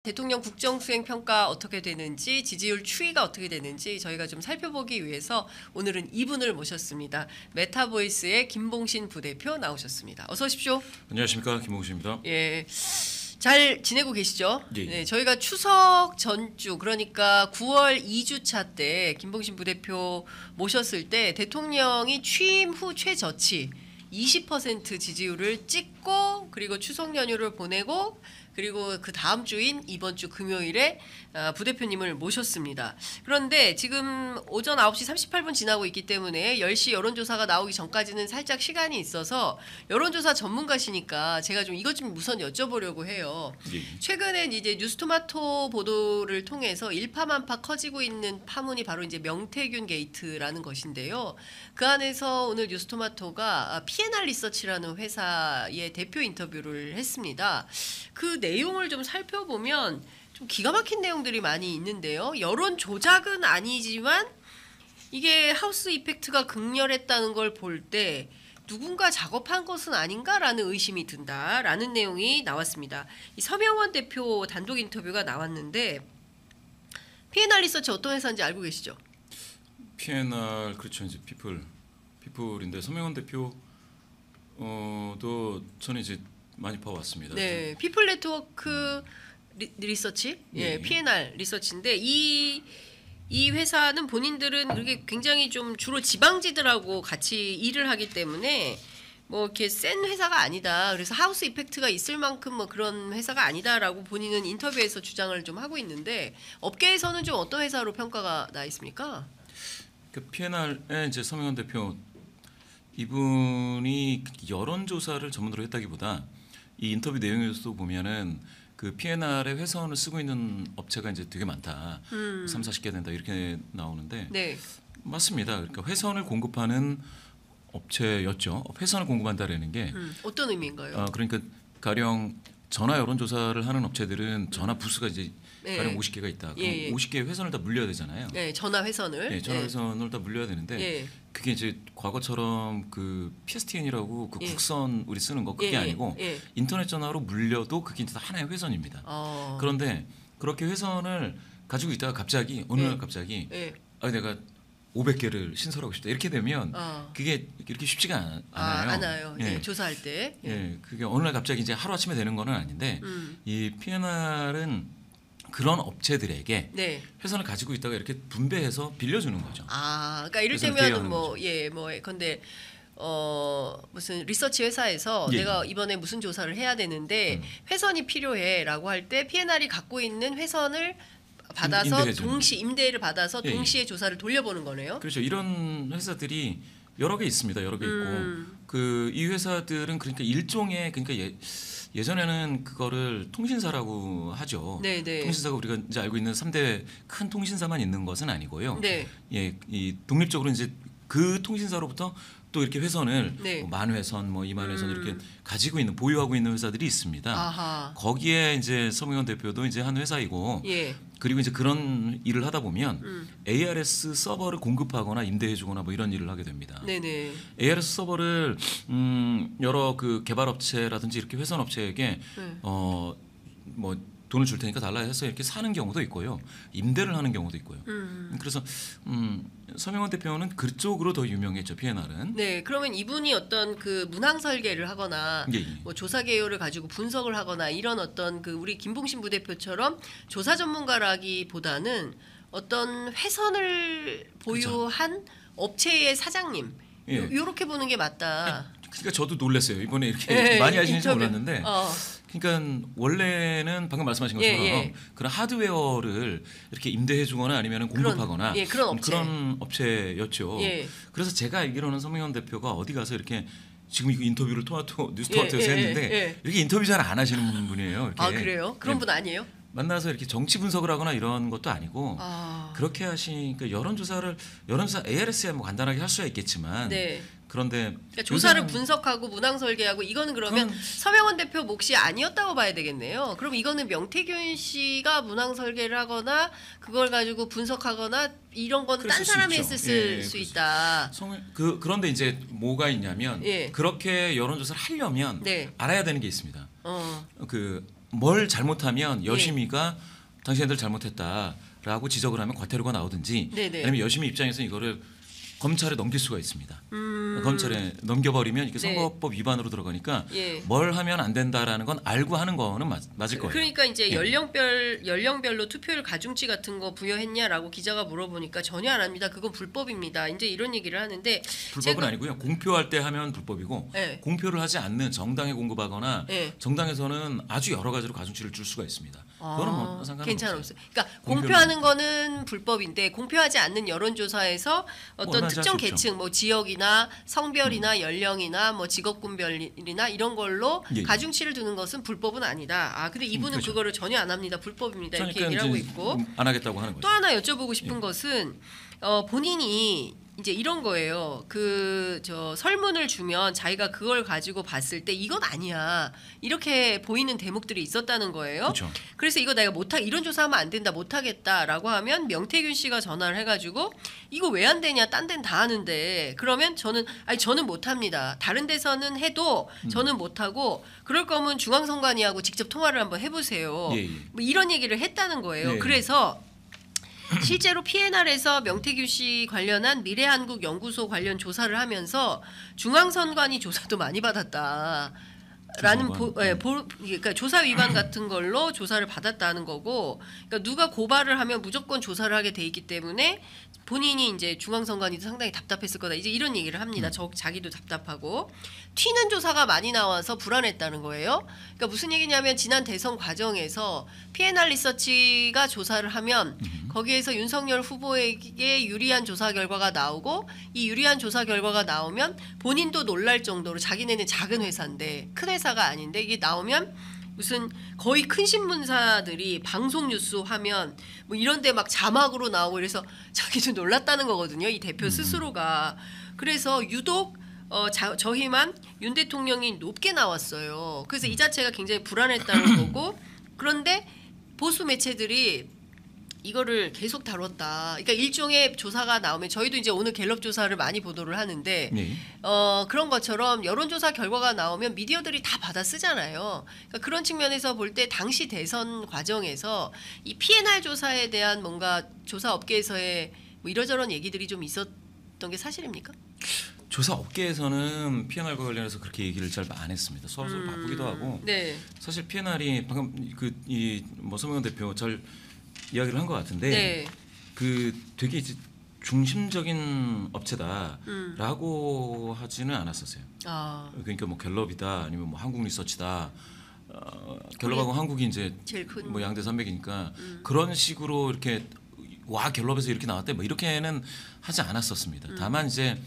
대통령 국정수행 평가 어떻게 되는지, 지지율 추이가 어떻게 되는지 저희가 좀 살펴보기 위해서 오늘은 이분을 모셨습니다. 메타보이스의 김봉신 부대표 나오셨습니다. 어서 오십시오. 안녕하십니까, 김봉신입니다. 예, 잘 지내고 계시죠? 예. 네, 저희가 추석 전주, 그러니까 9월 2주차 때 김봉신 부대표 모셨을 때 대통령이 취임 후 최저치 20% 지지율을 찍고, 그리고 추석 연휴를 보내고, 그리고 그 다음 주인 이번 주 금요일에 부대표님을 모셨습니다. 그런데 지금 오전 9시 38분 지나고 있기 때문에 10시 여론조사가 나오기 전까지는 살짝 시간이 있어서 여론조사 전문가시니까 제가 좀 이것 좀 우선 여쭤보려고 해요. 예. 최근엔 이제 뉴스토마토 보도를 통해서 일파만파 커지고 있는 파문이 바로 이제 명태균 게이트라는 것인데요. 그 안에서 오늘 뉴스토마토가 P&R 리서치라는 회사의 대표 인터뷰를 했습니다. 그 내용을 좀 살펴보면 좀 기가 막힌 내용들이 많이 있는데요. 여론 조작은 아니지만 이게 하우스 이펙트가 극렬했다는 걸 볼 때 누군가 작업한 것은 아닌가라는 의심이 든다라는 내용이 나왔습니다. 이 서명원 대표 단독 인터뷰가 나왔는데 P&R 리서치 어떤 회사인지 알고 계시죠? P&R 그렇죠, 이제 피플인데 서명원 대표 도 저는 이제 많이 봐왔습니다. 네, 피플 네트워크 리서치, 예, P&R 리서치인데 이 회사는 본인들은 그게 굉장히 좀 주로 지방지들하고 같이 일을 하기 때문에 뭐 이렇게 센 회사가 아니다. 그래서 하우스 이펙트가 있을 만큼 뭐 그런 회사가 아니다라고 본인은 인터뷰에서 주장을 좀 하고 있는데 업계에서는 좀 어떤 회사로 평가가 나 있습니까? 그 P&R의 이제 서명원 대표 이분이 여론조사를 전문으로 했다기보다 이 인터뷰 내용에서도 보면은 그 P&R의 회선을 쓰고 있는 업체가 이제 되게 많다. 3, 40개 된다 이렇게 나오는데 네. 맞습니다. 그러니까 회선을 공급하는 업체였죠. 회선을 공급한다라는 게 어떤 의미인가요? 그러니까 가령 전화 여론조사를 하는 업체들은 전화 부스가 이제 네. 가령 50개가 있다. 그럼 예. 50개의 회선을 다 물려야 되잖아요. 네, 전화 회선을. 네, 전화 회선을 다 물려야 되는데 예. 그게 이제 과거처럼 그 PSTN이라고 그 예. 국선 우리 쓰는 거 그게 예. 아니고 예. 인터넷 전화로 물려도 그게 이제 하나의 회선입니다. 그런데 그렇게 회선을 가지고 있다가 갑자기 어느 날 갑자기 내가 500개를 신설하고 싶다 이렇게 되면 그게 이렇게 쉽지가 않아요. 않아요. 예. 네, 조사할 때. 예, 그게 어느 날 갑자기 이제 하루 아침에 되는 거는 아닌데 이 P&R은 그런 업체들에게 네. 회선을 가지고 있다가 이렇게 분배해서 빌려주는 거죠. 그러니까 이를테면 근데 무슨 리서치 회사에서 내가 이번에 무슨 조사를 해야 되는데 회선이 필요해라고 할 때 P&R이 갖고 있는 회선을 받아서 임대를 받아서 동시에 조사를 돌려보는 거네요. 그렇죠. 이런 회사들이 여러 개 있습니다. 여러 개 있고 그 이 회사들은 그러니까 일종의 그러니까 예전에는 그거를 통신사라고 하죠. 네네. 통신사가 우리가 이제 알고 있는 3대 큰 통신사만 있는 것은 아니고요. 네. 예, 이 독립적으로 이제 그 통신사로부터 또 이렇게 회선을 네. 뭐 10,000회선, 뭐 20,000회선 이렇게 가지고 있는 보유하고 있는 회사들이 있습니다. 아하. 거기에 이제 서명원 대표도 이제 한 회사이고, 예. 그리고 이제 그런 일을 하다 보면 ARS 서버를 공급하거나 임대해주거나 뭐 이런 일을 하게 됩니다. 네네. ARS 서버를 여러 그 개발업체라든지 이렇게 회선업체에게 뭐 돈을 줄 테니까 달라 해서 이렇게 사는 경우도 있고요, 임대를 하는 경우도 있고요. 그래서 서명원 대표는 그쪽으로 더 유명했죠, P&R은. 네, 그러면 이분이 어떤 그 문항 설계를 하거나 뭐 조사 개요를 가지고 분석을 하거나 이런 어떤 그 우리 김봉신 부대표처럼 조사 전문가라기보다는 어떤 회선을 보유한 업체의 사장님 요렇게 보는 게 맞다. 그러니까 저도 놀랐어요. 이번에 이렇게 많이 하시는지 몰랐는데. 그러니까 원래는 방금 말씀하신 것처럼 그런 하드웨어를 이렇게 임대해주거나 아니면 공급하거나 그런 업체였죠. 그래서 제가 알기로는 서명원 대표가 어디 가서 이렇게 지금 이 인터뷰를 뉴스토마토에서 했는데 이렇게 인터뷰 잘 안 하시는 분이에요. 이렇게. 그래요? 그런 분 아니에요? 만나서 이렇게 정치 분석을 하거나 이런 것도 아니고 그렇게 하시니까 여론조사 ARS야 뭐 간단하게 할 수야 있겠지만 그런데 그러니까 조사를 분석하고 문항 설계하고 이거는 그러면 서명원 대표 몫이 아니었다고 봐야 되겠네요. 그럼 이거는 명태균 씨가 문항 설계를 하거나 그걸 가지고 분석하거나 이런 건 딴 사람이 했을 수 있다. 그런데 이제 뭐가 있냐면 그렇게 여론조사를 하려면 알아야 되는 게 있습니다. 뭘 잘못하면 여심이가 당신들 잘못했다라고 지적을 하면 과태료가 나오든지 네네. 아니면 여심이 입장에서 이거를 검찰에 넘길 수가 있습니다. 검찰에 넘겨버리면 이게 선거법 위반으로 들어가니까 뭘 하면 안 된다라는 건 알고 하는 거는 맞을 거예요. 그러니까 이제 연령별로 투표율 가중치 같은 거 부여했냐라고 기자가 물어보니까 전혀 안 합니다. 그건 불법입니다. 이제 이런 얘기를 하는데 불법은 아니고요. 공표할 때 하면 불법이고 공표를 하지 않는 정당에 공급하거나 정당에서는 아주 여러 가지로 가중치를 줄 수가 있습니다. 그거는 뭐 상관없어요. 괜찮았어요. 그러니까 공표하는 거는 불법인데 공표하지 않는 여론조사에서 어떤 특정 계층, 뭐 지역이나 성별이나 연령이나 뭐 직업군별이나 이런 걸로 가중치를 두는 것은 불법은 아니다. 아, 근데 이분은 그렇죠. 그거를 전혀 안 합니다. 불법입니다. 그러니까 이렇게 얘기를 하고 있고 안 하겠다고 하는 거죠. 또 하나 여쭤보고 싶은 것은 본인이 이제 이런 거예요. 저 설문을 주면 자기가 그걸 가지고 봤을 때 이건 아니야. 이렇게 보이는 대목들이 있었다는 거예요. 그렇죠. 그래서 이거 내가 이런 조사하면 안 된다, 못 하겠다라고 하면 명태균 씨가 전화를 해가지고 이거 왜 안 되냐, 딴 데는 다 하는데 그러면 저는 못 합니다. 다른 데서는 해도 저는 못 하고 그럴 거면 중앙선관위하고 직접 통화를 한번 해보세요. 뭐 이런 얘기를 했다는 거예요. 그래서 실제로 PNR에서 명태균 씨 관련한 미래한국연구소 관련 조사를 하면서 중앙선관위 조사도 많이 받았다. 라는 그러니까 조사 위반 같은 걸로 조사를 받았다는 거고, 그러니까 누가 고발을 하면 무조건 조사를 하게 돼 있기 때문에 본인이 이제 중앙선관위도 상당히 답답했을 거다. 이제 이런 얘기를 합니다. 자기도 답답하고 튀는 조사가 많이 나와서 불안했다는 거예요. 그러니까 무슨 얘기냐면 지난 대선 과정에서 PNR 리서치가 조사를 하면 거기에서 윤석열 후보에게 유리한 조사 결과가 나오고 이 유리한 조사 결과가 나오면 본인도 놀랄 정도로 자기네는 작은 회사인데 큰 회사가 아닌데 이게 나오면 무슨 거의 큰 신문사들이 방송 뉴스 화면 뭐 이런데 막 자막으로 나오고 그래서 자기도 놀랐다는 거거든요. 이 대표 스스로가. 그래서 유독 저희만 윤 대통령이 높게 나왔어요. 그래서 이 자체가 굉장히 불안했다는 거고, 그런데 보수 매체들이 이거를 계속 다뤘다. 그러니까 일종의 조사가 나오면 저희도 이제 오늘 갤럽 조사를 많이 보도를 하는데 그런 것처럼 여론조사 결과가 나오면 미디어들이 다 받아 쓰잖아요. 그러니까 그런 측면에서 볼 때 당시 대선 과정에서 이 PNR 조사에 대한 뭔가 조사 업계에서의 뭐 이러저런 얘기들이 좀 있었던 게 사실입니까? 조사 업계에서는 PNR과 관련해서 그렇게 얘기를 잘 안 했습니다. 서로 바쁘기도 하고. 사실 PNR이 방금 뭐 서명현 대표 잘 이야기를 한 것 같은데 되게 이제 중심적인 업체다라고 하지는 않았었어요. 그러니까 뭐 갤럽이다 아니면 뭐 한국 리서치다. 갤럽하고 한국이 이제 제일 큰 뭐 양대 산맥이니까 그런 식으로 이렇게 갤럽에서 이렇게 나왔대 뭐 이렇게는 하지 않았었습니다. 다만 이제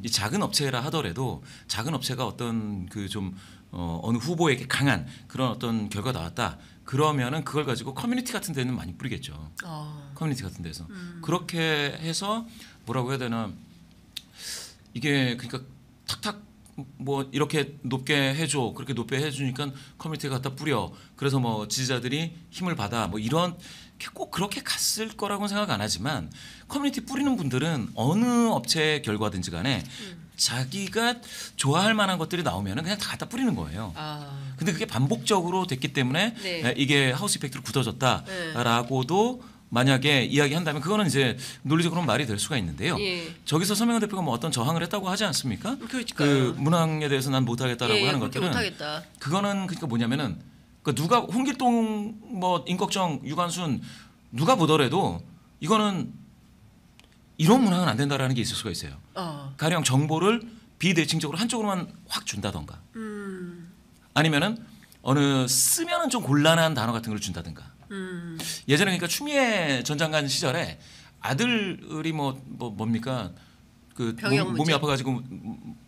이 작은 업체라 하더라도 작은 업체가 어떤 어느 후보에게 강한 그런 어떤 결과가 나왔다. 그러면은 그걸 가지고 커뮤니티 같은 데는 많이 뿌리겠죠. 커뮤니티 같은 데서 그렇게 해서 뭐라고 해야 되나, 이게 그러니까 탁탁 뭐 이렇게 높게 해줘, 그렇게 높게 해주니까 커뮤니티가 갖다 뿌려. 그래서 뭐 지지자들이 힘을 받아. 뭐 이런 꼭 그렇게 갔을 거라고는 생각 안 하지만 커뮤니티 뿌리는 분들은 어느 업체 결과든지 간에 자기가 좋아할 만한 것들이 나오면 그냥 다 갖다 뿌리는 거예요. 근데 그게 반복적으로 됐기 때문에 이게 하우스 이펙트로 굳어졌다라고도 만약에 이야기한다면 그거는 이제 논리적으로 말이 될 수가 있는데요. 저기서 서명현 대표가 뭐 어떤 저항을 했다고 하지 않습니까? 그 문항에 대해서 난 못하겠다라고 하는 것들은 못하겠다. 그거는 그러니까 뭐냐면은 누가 홍길동 뭐 임꺽정 유관순 누가 보더라도 이거는 이런 문항은 안 된다라는 게 있을 수가 있어요. 가령 정보를 비대칭적으로 한쪽으로만 확 준다던가 아니면은 어느 쓰면은 좀 곤란한 단어 같은 걸 준다든가. 예전에 그러니까 추미애 전 장관 시절에 아들이 뭡니까 그 몸이 아파가지고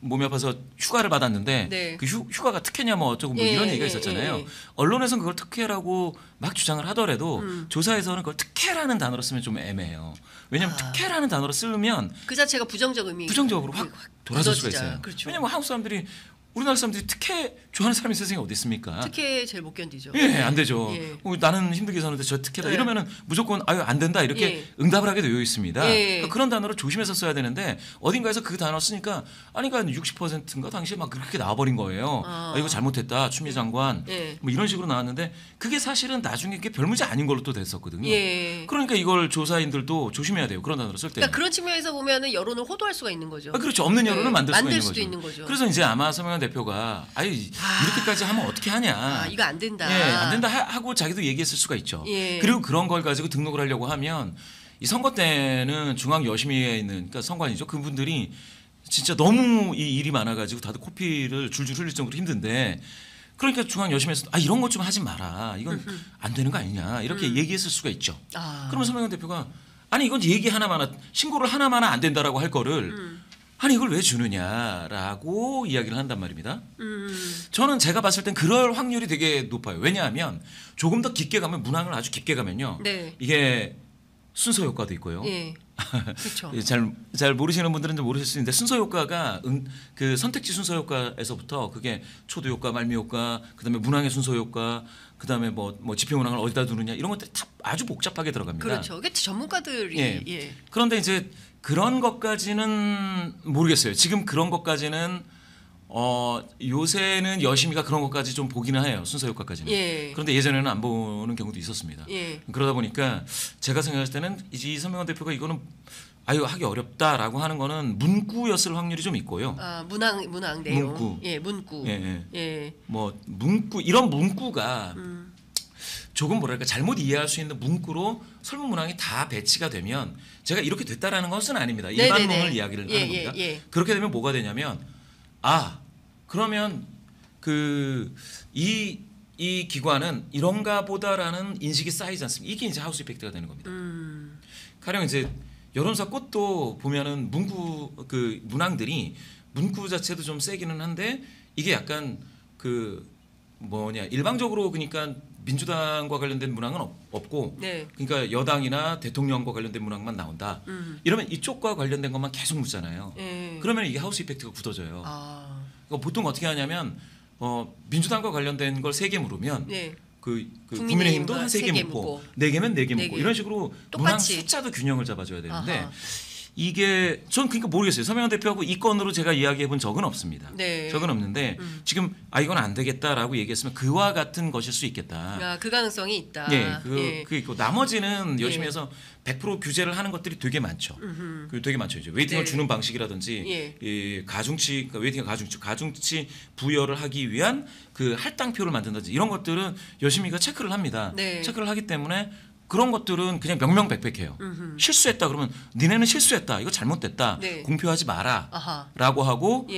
몸이 아파서 휴가를 받았는데 그 휴가가 특혜냐 뭐 어쩌고 뭐 이런 얘기가 있었잖아요. 언론에서는 그걸 특혜라고 막 주장을 하더라도 조사에서는 그걸 특혜라는 단어로 쓰면 좀 애매해요. 왜냐하면 특혜라는 단어로 쓰면 그 자체가 부정적 의미 부정적으로 확 돌아설 수가 있어요. 그렇죠. 왜냐하면 한국 사람들이 우리나라 사람들이 특혜 좋아하는 사람이 세상에 어디 있습니까? 특혜 제일 못 견디죠. 예, 안 되죠. 예. 나는 힘들게 사는데 저 특혜다 네. 이러면은 무조건 아유 안 된다 이렇게 예. 응답을 하게 되어 있습니다. 예. 그러니까 그런 단어를 조심해서 써야 되는데 어딘가에서 그 단어 쓰니까 아니 그러니까 60%인가 당시에 막 그렇게 나와버린 거예요. 이거 잘못했다 추미애 장관 예. 뭐 이런 식으로 나왔는데 그게 사실은 나중에 그게 별 문제 아닌 걸로 또 됐었거든요. 예. 그러니까 이걸 조사인들도 조심해야 돼요. 그런 단어를 쓸 때. 그러니까 그런 측면에서 보면은 여론을 호도할 수가 있는 거죠. 그렇죠. 없는 여론을 예. 만들 수가 수도 있는 있는 거죠. 거죠. 그래서 이제 아마 서명환 대표가 아유 이렇게까지 하면 어떻게 하냐. 이거 안 된다. 예, 안 된다 하고 자기도 얘기했을 수가 있죠. 예. 그리고 그런 걸 가지고 등록을 하려고 하면 이 선거 때는 중앙여심위에 있는 그러니까 선관위죠. 그분들이 진짜 너무 이 일이 많아가지고 다들 코피를 줄줄 흘릴 정도로 힘든데 그러니까 중앙여심에서 이런 것 좀 하지 마라. 이건 안 되는 거 아니냐 이렇게 얘기했을 수가 있죠. 그러면 서명환 대표가 아니 이건 얘기 하나만 신고를 하나만 안 된다라고 할 거를 아니 이걸 왜 주느냐라고 이야기를 한단 말입니다. 저는 제가 봤을 땐 그럴 확률이 되게 높아요. 왜냐하면 조금 더 깊게 가면 문항을 아주 깊게 가면요. 네. 이게 순서 효과도 있고요. 예. 그렇죠. 잘 모르시는 분들은 좀 모르실 수 있는데 순서 효과가 그 선택지 순서 효과에서부터 그게 초도 효과, 말미 효과, 그다음에 문항의 순서 효과, 그다음에 뭐 지표 문항을 어디다 두느냐 이런 것들이 다 아주 복잡하게 들어갑니다. 그렇죠. 이게 전문가들이 예. 그런데 이제 그런 것까지는 모르겠어요. 지금 그런 것까지는 요새는 여심이가 그런 것까지 좀 보기는 해요. 순서 효과까지는. 예. 그런데 예전에는 안 보는 경우도 있었습니다. 예. 그러다 보니까 제가 생각했을 때는 이 서명환 대표가 이거는 하기 어렵다라고 하는 거는 문구였을 확률이 좀 있고요. 문항 내용. 문구. 예, 문구. 예. 뭐 문구 이런 문구가 조금 뭐랄까 잘못 이해할 수 있는 문구로 설문 문항이 다 배치가 되면 제가 이렇게 됐다라는 것은 아닙니다. 일반론을 이야기를 하는 겁니다. 그렇게 되면 뭐가 되냐면 그러면 이 기관은 이런가 보다라는 인식이 쌓이지 않습니까? 이게 이제 하우스 이펙트가 되는 겁니다. 가령 이제 여론조사 꽃도 보면은 문항들이 문구 자체도 좀 세기는 한데 이게 약간 일방적으로 그러니까 민주당과 관련된 문항은 없고 네. 그러니까 여당이나 대통령과 관련된 문항만 나온다. 이러면 이쪽과 관련된 것만 계속 묻잖아요. 그러면 이게 하우스 이펙트가 굳어져요. 그러니까 보통 어떻게 하냐면 민주당과 관련된 걸 3개 물으면 국민의힘도 한 3개 묻고 4개면 4개 묻고 이런 식으로 문항 숫자도 균형을 잡아줘야 되는데 이게 전 그러니까 모르겠어요. 서명환 대표하고 이 건으로 제가 이야기해 본 적은 없습니다. 네. 적은 없는데 지금 이건 안 되겠다라고 얘기했으면 그와 같은 것일 수 있겠다. 그 가능성이 있다. 그 있고 나머지는 열심히 해서 100% 규제를 하는 것들이 되게 많죠. 되게 많죠. 이제 웨이팅을 주는 방식이라든지 이 가중치 웨이팅 가중치 부여를 하기 위한 그 할당표를 만든다든지 이런 것들은 열심히가 체크를 합니다. 체크를 하기 때문에 그런 것들은 그냥 명명백백해요. 실수했다 그러면 니네는 실수했다. 이거 잘못됐다. 공표하지 마라. 라고 하고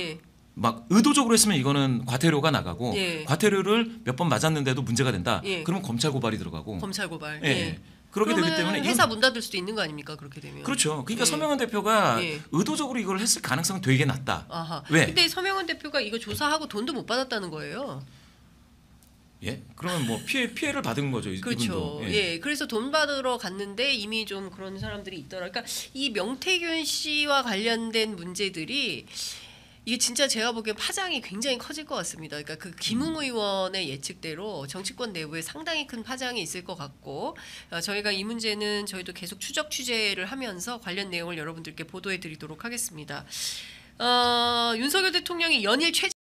막 의도적으로 했으면 이거는 과태료가 나가고 과태료를 몇 번 맞았는데도 문제가 된다. 그러면 검찰 고발이 들어가고. 검찰 고발. 그렇게 되기 때문에 회사 문 닫을 수도 있는 거 아닙니까? 그렇게 되면. 그렇죠. 그러니까 서명환 대표가 의도적으로 이걸 했을 가능성은 되게 낮다. 왜? 근데 서명환 대표가 이거 조사하고 돈도 못 받았다는 거예요. 예? 그러면 뭐 피해를 받은 거죠. 그렇죠. 이분도. 그래서 돈 받으러 갔는데 이미 좀 그런 사람들이 있더라. 그러니까 이 명태균 씨와 관련된 문제들이 이게 진짜 제가 보기엔 파장이 굉장히 커질 것 같습니다. 그러니까 그 김웅 의원의 예측대로 정치권 내부에 상당히 큰 파장이 있을 것 같고 저희가 이 문제는 저희도 계속 추적 취재를 하면서 관련 내용을 여러분들께 보도해 드리도록 하겠습니다. 윤석열 대통령이 연일